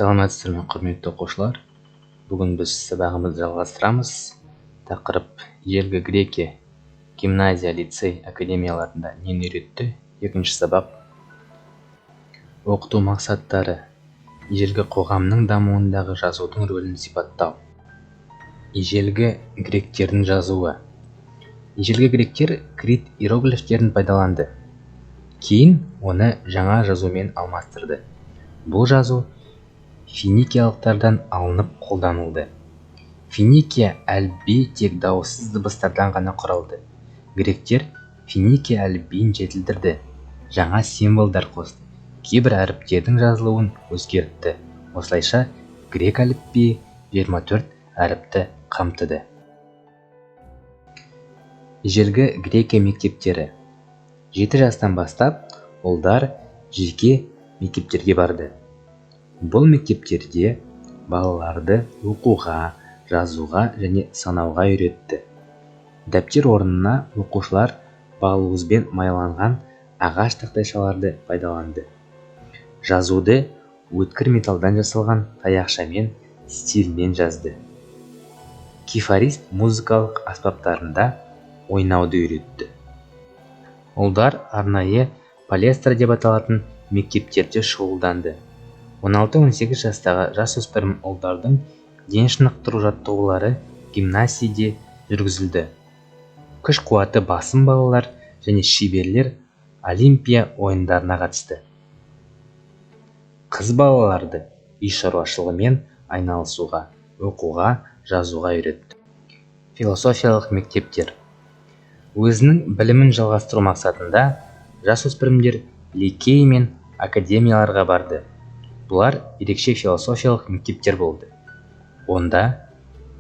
Саламатсыздар ма, құрметті оқушылар? Бүгін біз сабағымызды жалғастырамыз. Тақырып ежелгі Грекия, гимназия, лицей, академияларында нені үйретті? Екінші сабақ. Оқыту мақсаттары: ежелгі қоғамның дамуындағы жазудың рөлін сипаттау. Ежелгі гректердің жазуы. Ежелгі гректер крит иероглифтерін пайдаланды. Кейін оны жаңа жазумен алмастырды. Бұл жазу финикиялықтардан алынып қолданылды. Финикия әліпбиі тек дауыссыз дыбыстардан ғана құралды. Гректер финикия әліпбиін жетілдірді, жаңа символдар қосты, кейбір әріптердің жазылуын өзгертті. Осылайша грек әліпбиі 24 әріпті қамтыды. Ежелгі Грекия мектептері. 7 жастан бастап ұлдар жеке мектептерге барды. Бұл мектептерде балаларды оқуға, жазуға және санауға үйретті. Дәптер орнына оқушылар балуызбен майланған ағаш тақтайшаларды пайдаланды. Жазуды өткір металдан жасалған таяқшамен стилмен жазды. Кифарист музыкалық аспаптарында ойнауды үйретті. Ұлдар арнайы палестра деп аталатын мектептерде шұғылданды. 16-18 жастағы жасөспірім ұлдардың дене шынықтыру жаттығулары гимнасийде жүргізілді. Күш қуаты басым балалар және шеберлер Олимпия ойындарына қатысты. Қыз балаларды үй шаруашылығымен айналысуға, оқуға, жазуға үйретті. Философиялық мектептер. Өзінің білімін жалғастыру мақсатында жасөспірімдер лицей мен академияларға барды. Бұлар ерекше философиялық мектептер болды. Онда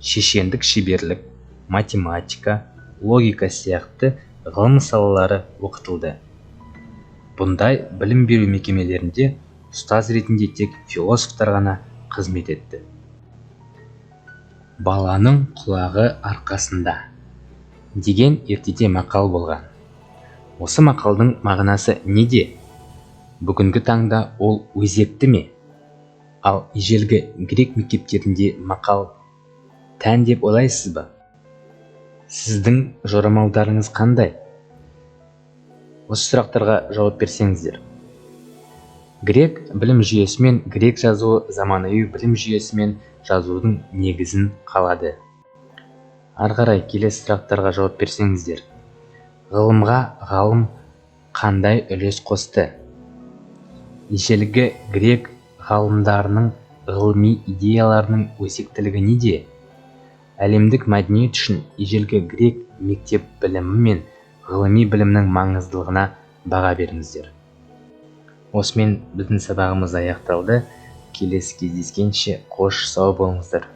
шешендік шеберлік, математика, логика сияқты ғылым салалары оқытылды. Бұндай білім беру мекемелерінде ұстаз ретінде тек философтар ғана қызмет етті. Баланың құлағы арқасында деген ертеде мақал болған. Осы мақалдың мағынасы неде? Бүгінгі таңда ол өзекті ме? Ал ежелгі грек мектептерінде мақал тән деп ойлайсыз ба? Сіздің жорамалдарыңыз қандай? Осы сұрақтарға жауап берсеңіздер. Грек білім жүйесімен грек жазуы заманауи білім жүйесімен жазудың негізін қалады. Ары қарай келесі сұрақтарға жауап берсеңіздер. Ғылымға ғалым қандай үлес қосты? Ежелгі грек ғалымдарының ғылыми идеяларының өзектілігі неде? Әлемдік мәдениет үшін ежелгі грек мектеп білімі мен ғылыми білімнің маңыздылығына баға беріңіздер. Осымен біздің сабағымыз аяқталды. Келесі кездескенше қош сау болыңыздар.